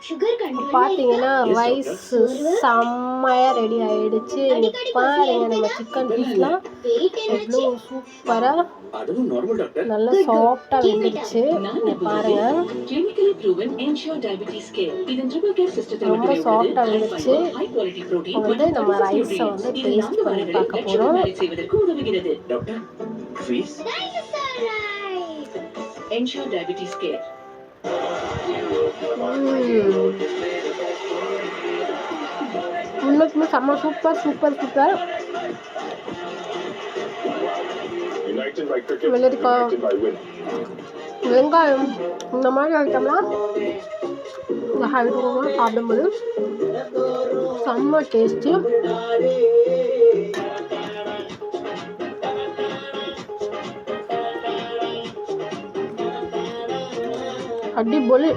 பார்த்தீங்கன்னா ரைஸ் செம்மையாக ரெடி ஆகிடுச்சு. இங்கே பாருங்க நம்ம சிக்கன் பீஸ்லாம் எவ்வளோ சூப்பராக நல்லா சாஃப்டாக வெந்துடுச்சு. இங்கே பாருங்க ரொம்ப சாஃப்டாக வெந்துடுச்சு. இப்போ வந்து நம்ம ரைஸை வந்து டேஸ்ட் பண்ணி பார்க்க போகிறோம். உண்மைக்குமே செம்ம சூப்பர் சூப்பர் சூப்பர். வெள்ளரிக்காய், வெங்காயம் இந்த மாதிரி ஐட்டம்லாம் இந்த ஹைட்ரோலாம் சாப்பிடும்போது செம்ம டேஸ்ட்டு. அடிப்பொலி.